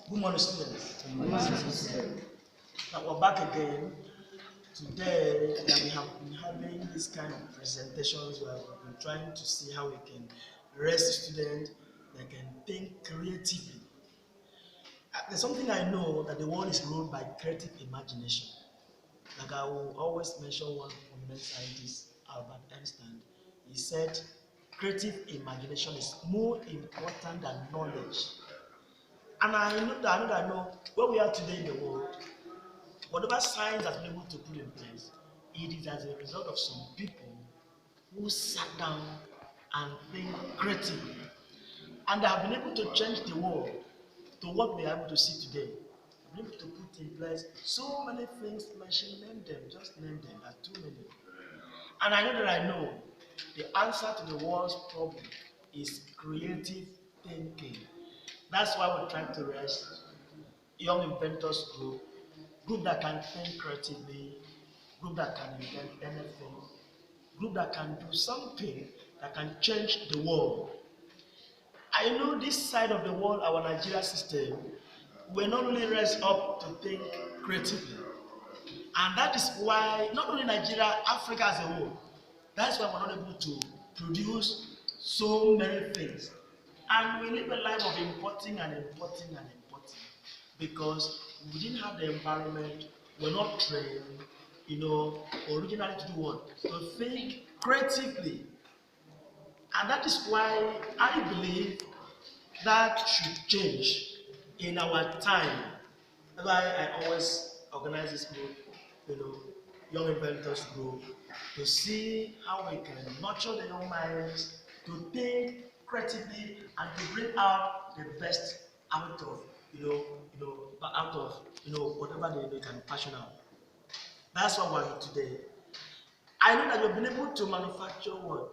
Good morning, students. Now we're back again. Today, we have been having this kind of presentations where we've been trying to see how we can raise students that can think creatively. There's something I know that the world is ruled by creative imagination. Like I will always mention one prominent scientist, Albert Einstein. He said, creative imagination is more important than knowledge. And I know where we are today in the world, whatever science has been able to put in place, it is as a result of some people who sat down and think creatively. And they have been able to change the world to what we are able to see today. They've been able to put in place so many things, mention name them, just name them, there are too many. And I know the answer to the world's problem is creative thinking. That's why we're trying to raise young inventors group that can think creatively, group that can invent anything, group that can do something that can change the world. I know this side of the world, our Nigeria system, we're not really raised up to think creatively. And that is why not only Nigeria, Africa as a whole, that's why we're not able to produce so many things. And we live a life of importing and importing and importing because we didn't have the environment, we're not trained, originally to do what? To think creatively. And that is why I believe that should change in our time. That's why I always organize this group, young inventors group, to see how we can nurture the young minds to think creatively and to bring out the best out of whatever they can passion out. That's what we're here today. I know that you've been able to manufacture what?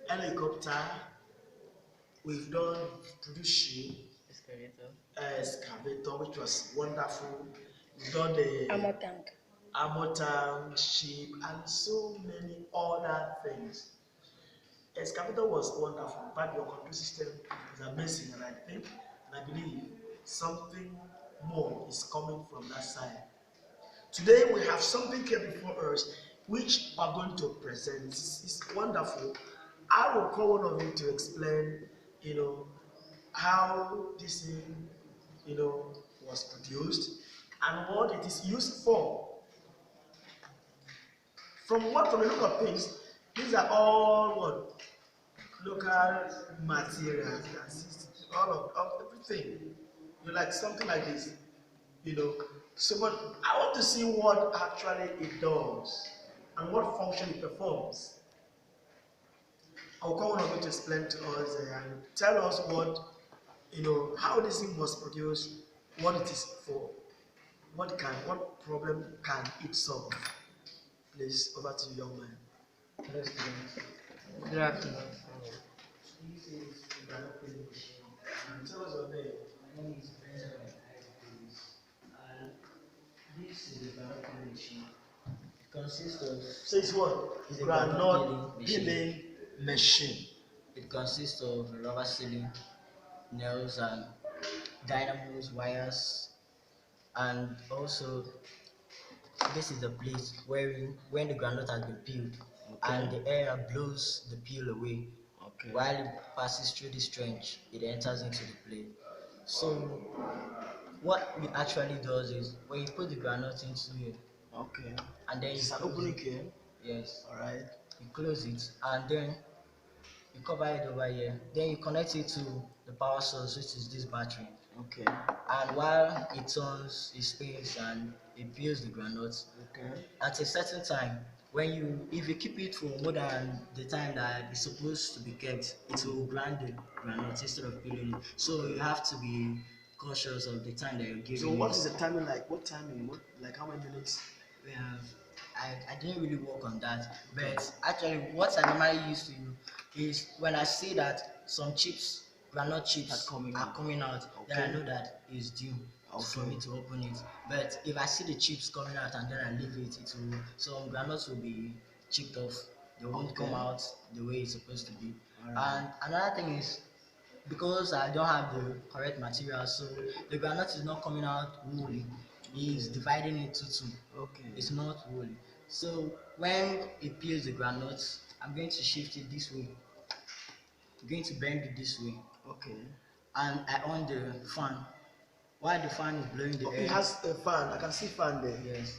Helicopter. We've done produce ship, excavator, which was wonderful. We've done the armor tank, ship, and so many other things. Excavator was wonderful, but your control system is amazing, and I believe something more is coming from that side. Today we have something here before us which we are going to present. It's wonderful. I will call one of you to explain, how this thing, was produced and what it is used for. From the look of things, these are all what local materials, all of everything. You like something like this, you know. So, but I want to see what actually it does and what function it performs. I'll call one of you to explain to us and tell us how this thing was produced, what it is for, what problem can it solve. Please, over to you, young man. Hello, students. Good afternoon. This is developing machine. Tell us your name. My name is Benjamin. And this is a developing machine. It consists of Says what? It's a Groundnut peeling peeling machine. It consists of rubber sealing, nails, and dynamos, wires, and also this is the place where when the groundnut has been peeled, and the air blows the peel away. Okay. While it passes through this trench, it enters into the plate. So what it actually does is when you put the groundnut into it, Okay. and then you It's an close opening it, here. yes, Alright. you close it, and then you cover it over here. Then you connect it to the power source, which is this battery. Okay. And while it turns, it spins and it peels the groundnut. Okay. At a certain time, if you keep it for more than the time that it's supposed to be kept, it will grind the groundnut instead of peeling it. So you have to be cautious of the time that you're giving. So what is the timing like? What timing? What like how many minutes? We have I didn't really work on that, but actually what I normally used to do is when I see that some chips, groundnut chips, are coming out, then I know that it's due for me to open it. But if I see the chips coming out and then I leave it, some groundnuts will be chipped off. They won't come out the way it's supposed to be. And another thing is because I don't have the correct material, so the groundnut is not coming out woolly. It's dividing into two. Okay. It's not woolly. So when it peels the groundnut, I'm going to shift it this way. I'm going to bend it this way, Okay. and I on the fan. While the fan is blowing the Oh, air, it has a fan. I can see fan there. yes.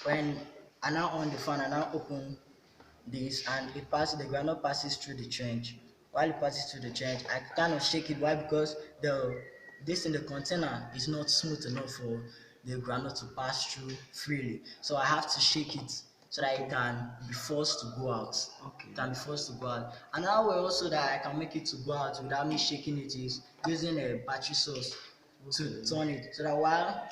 When I now on the fan, I now open this, and it passes. The groundnut passes through the trench. While it passes through the trench, I kind of shake it. Why? Because this in the container is not smooth enough for the groundnut to pass through freely. So I have to shake it so that it can be forced to go out. Okay. It can be forced to go out. Another way also that I can make it to go out without me shaking it is using a battery source to turn it, so that while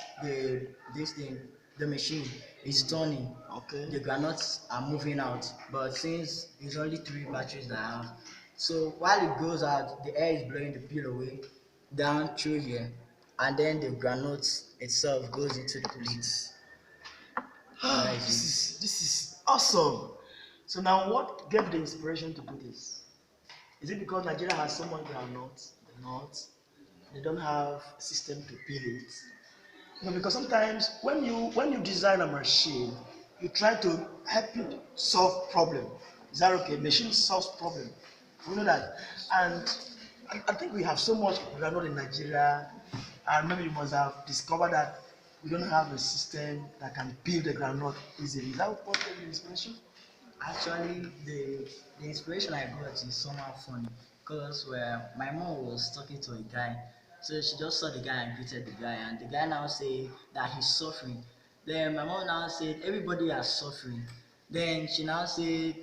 this thing, the machine is turning, Okay. the granules are moving out. But since it's only 3 batteries that I have, so while it goes out, the air is blowing the peel away down through here, and then the granules itself goes into the plates. That is This is awesome. So now, what gave the inspiration to do this? Is it because Nigeria has so much groundnut, the north, they don't have a system to peel it? No, because sometimes when you design a machine, you try to help it solve problem. Is that okay? Machine solves problem. We know that, and I think we have so much groundnut in Nigeria, and maybe you must have discovered that we don't have a system that can peel the groundnut easily. Is that what gave you inspiration? Actually, the inspiration I got is somehow funny, because where my mom was talking to a guy, so she just saw the guy and greeted the guy, and the guy now said that he's suffering. Then my mom now said everybody is suffering. Then she now said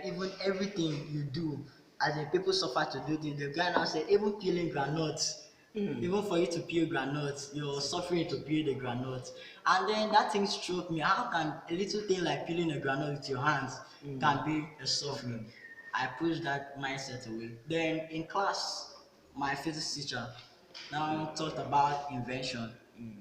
even everything you do, as in people suffer to do things. The guy now said even peeling groundnuts. Even for you to peel groundnuts, you're suffering to peel the groundnuts. And then that thing struck me. How can a little thing like peeling a groundnut with your hands can be a suffering? I pushed that mindset away. Then in class, my physics teacher now talked about invention.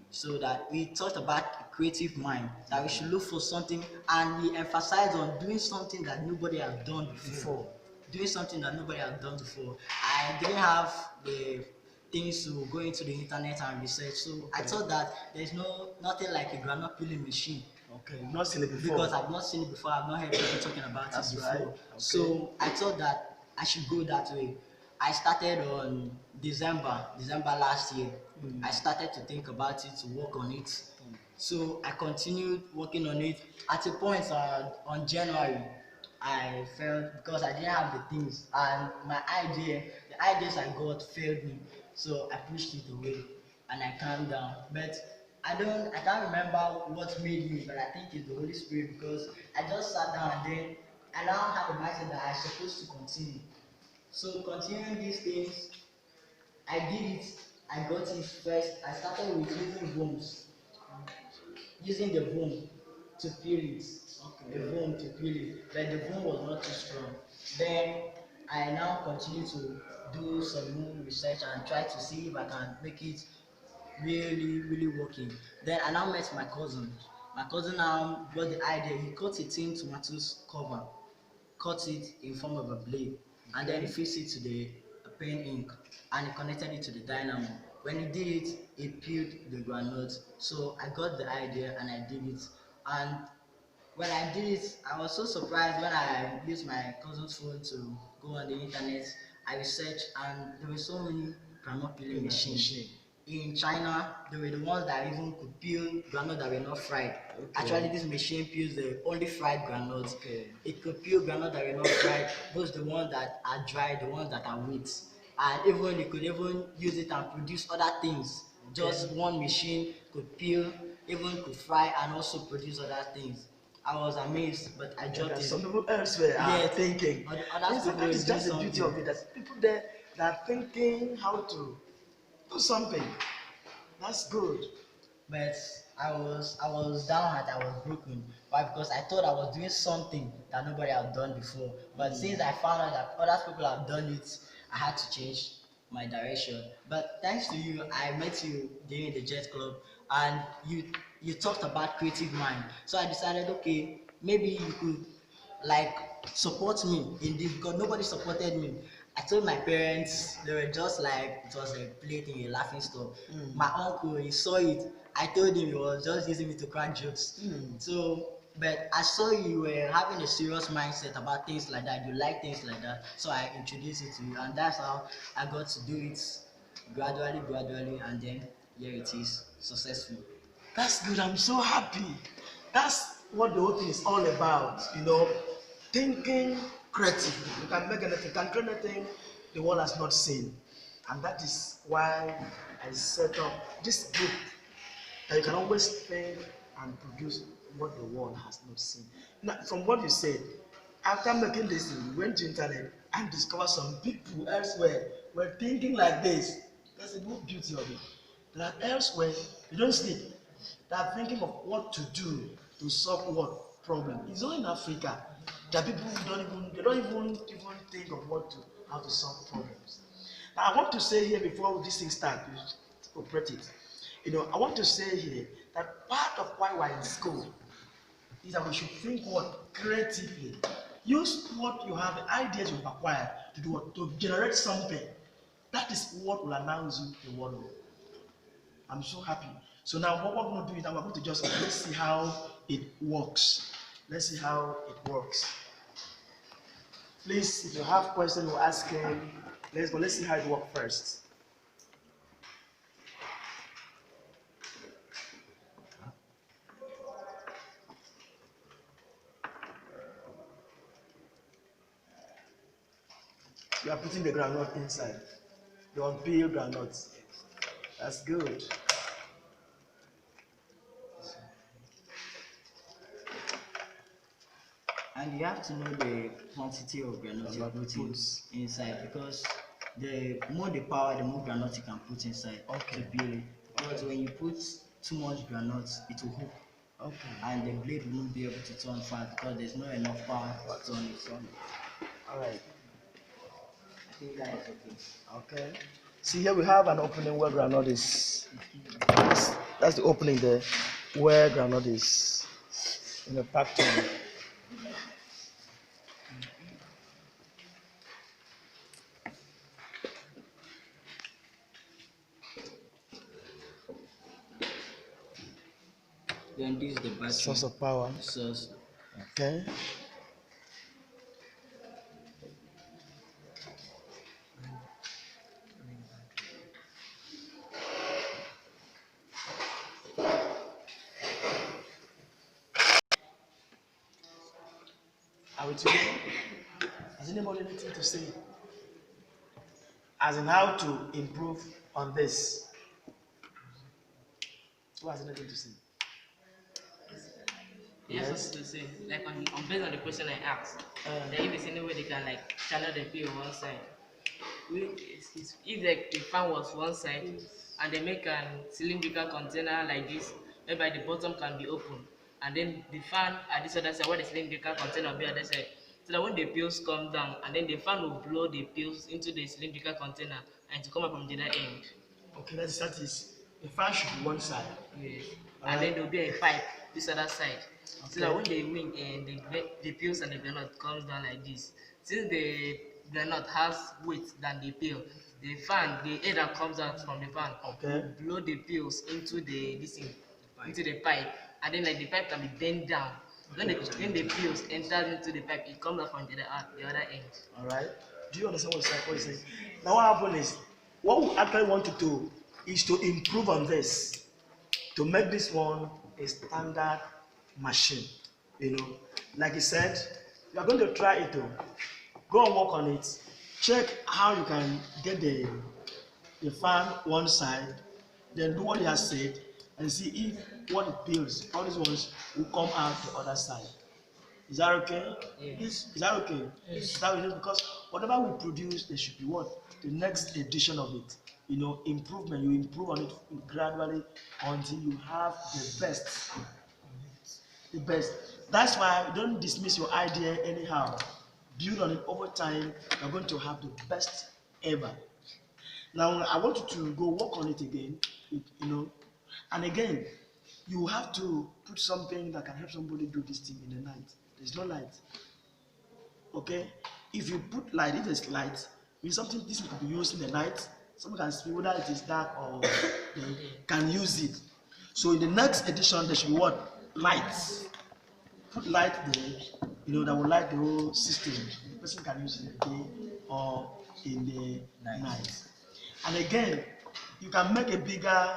So that we talked about a creative mind, that we should look for something, and we emphasized on doing something that nobody has done before. Doing something that nobody has done before. I didn't have the things to go into the internet and research. So I thought that there's nothing like a groundnut peeling machine, Okay, you've not seen it before. because I've not seen it before. I've not heard people talking about That's it before. right. Okay. So I thought that I should go that way. I started on December last year. I started to think about it, to work on it. So I continued working on it. At a point on January, I felt, because I didn't have the things, and the ideas I got failed me. So I pushed it away and I calmed down. But I can't remember what made me, but I think it's the Holy Spirit, because I just sat down and then I now have a mindset that I'm supposed to continue. So continuing these things, I did it. I got it first. I started with using worms, using the boom to peel it. The boom to peel it, but the boom was not too strong. Then I now continue to do some more research and try to see if I can make it really working. Then I now met my cousin. My cousin now got the idea. He cut a tin tomatoes cover, cut it in form of a blade, and then he fixed it to the pen ink, and he connected it to the dynamo. When he did it, he peeled the groundnut. So I got the idea and I did it. And when I did it, I was so surprised when I used my cousin's phone to go on the internet. I researched, and there were so many groundnut peeling machines. In China, they were the ones that even could peel groundnut that were not fried. Actually, this machine peels the only fried groundnuts. It could peel groundnut that were not fried, those the ones that are dry, the ones that are wet. And even it could even use it and produce other things. Just one machine could peel, even could fry, and also produce other things. I was amazed, but I dropped it. Some people elsewhere are Yes. thinking. Other people That is do just the beauty something. of it. That people there that are thinking how to do something. That's good. But I was down and I was broken. Why? Because I thought I was doing something that nobody had done before. But since I found out that other people have done it, I had to change my direction. But thanks to you, I met you during the Jet Club, and you talked about creative mind. So I decided, okay, maybe you could like support me in this, because nobody supported me. I told my parents, they were just like it was a plaything, a laughing stock. My uncle, he saw it. I told him he was just using me to crack jokes. So, but I saw you were having a serious mindset about things like that. You like things like that, so I introduced it to you, and that's how I got to do it gradually, and then here it is, successful. That's good. I'm so happy. That's what the whole thing is all about. You know, thinking creatively. You can make anything, you can create anything the world has not seen. And that is why I set up this group that you can always think and produce what the world has not seen. Now, from what you said, after making this thing, you went to internet and discovered some people elsewhere were thinking like this. That's the good beauty of it. That elsewhere, you don't sleep. They are thinking of what to do to solve what problem. It's only in Africa that people don't even think of how to solve problems. Now I want to say here before this thing starts, to operate it. You know, I want to say here that part of why we're in school is that we should think what creatively. Use what you have, the ideas you've acquired to do what to generate something. That is what will announce you the world. I'm so happy. So now what we're going to do is that we're going to just let's see how it works. Let's see how it works. Please, if you have questions, we'll ask him. Let's go. Let's see how it works first. You are putting the groundnut inside. The unpeeled groundnut. That's good. And you have to know the quantity of granite you're putting inside, because the more the power, the more granite you can put inside to build it. Because when you put too much granite, it will hook. And the blade won't be able to turn fast because there's not enough power to turn it. Alright. I think that is okay. Okay. See here we have an opening where groundnut is. That's the opening there where groundnut is in the factory. Then this is the battery. Source of power. Source. Okay. Are we together? Has anybody anything to say? As in how to improve on this? Who has anything to say? Yes, to say, like on based on the question I asked, that if there's any way they can like channel the pay on one side, if the fan was one side and they make a cylindrical container like this, whereby the bottom can be open, and then the fan at this other side, where the cylindrical container will be at that side, so that when the pills come down, and then the fan will blow the pills into the cylindrical container and to come up from the other end. Okay, that is the fan should be one side. Yes. And then there will be a pipe this other side. So that when the wind and the pills and the granite comes down like this, since the granite has weight than the pill, the fan, the air that comes out from the fan, will blow the pills into into the pipe, and then like the pipe can be bent down. When the pills enters into the pipe, it comes out from the other end. All right. Do you understand what you're saying? Now what happened is, what we actually want to do is to improve on this, to make this one a standard machine. You know, like he said, you are going to try it. Go and work on it. Check how you can get the fan one side, then do what he has said, and see if what it builds, all these ones will come out the other side. Is that okay? Yes. Is that okay? Yes. That is because whatever we produce, there should be what? The next edition of it. You know, improvement. You improve on it gradually until you have the best. The best. That's why you don't dismiss your idea anyhow. Build on it over time. You're going to have the best ever. Now, I want you to go work on it again. You know, and again, you have to put something that can help somebody do this thing in the night. There's no light. Okay? If you put light, if there's light, It's something this could be used in the night. Someone can see whether it is dark or they can use it. So in the next edition, there should be what? Lights. Put light there, that will light the whole system. The person can use it in the day or in the night. And again, you can make a bigger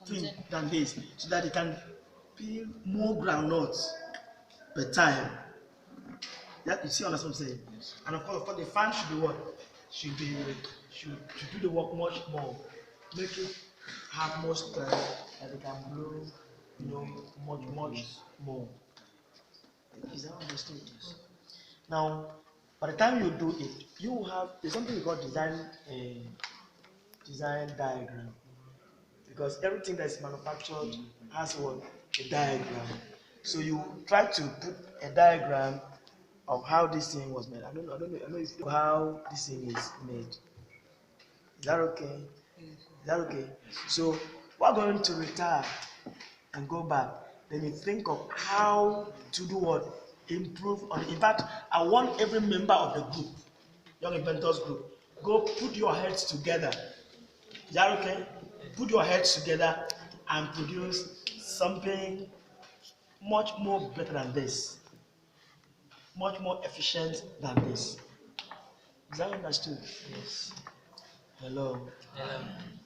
thing than this so that it can peel more groundnuts per time. Yeah, you see, understand what I'm saying? Yes. And of course, the fan should be what? Should do the work much more. Make it have more strength that it can blow, much more. Is that understood? Yes. Now, by the time you do it, you will have there's something we call design diagram, because everything that is manufactured has what? A diagram. So you try to put a diagram of how this thing was made. I don't know if how this thing is made. Is that okay? Is that okay? So we're going to retire and go back. Then you think of how to do what? Improve on it. In fact, I want every member of the group, Young Inventors group, go put your heads together. Is that okay? Put your heads together and produce something much more better than this. Much more efficient than this. Is that understood? Yes. Hello. Hello.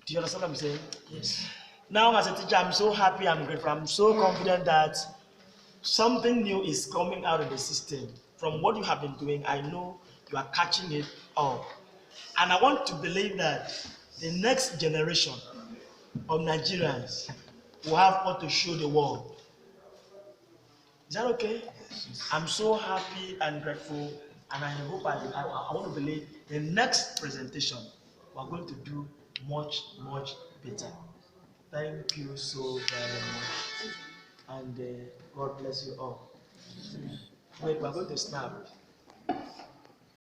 Do you understand what I'm saying? Yes. Now, as a teacher, I'm so happy, I'm grateful, I'm so confident that something new is coming out of the system. From what you have been doing, I know you are catching it up. And I want to believe that the next generation of Nigerians will have what to show the world. Is that okay? I'm so happy and grateful, and I hope I want to believe the next presentation we're going to do much better. Thank you so very much, and God bless you all. Wait, we're going to snap.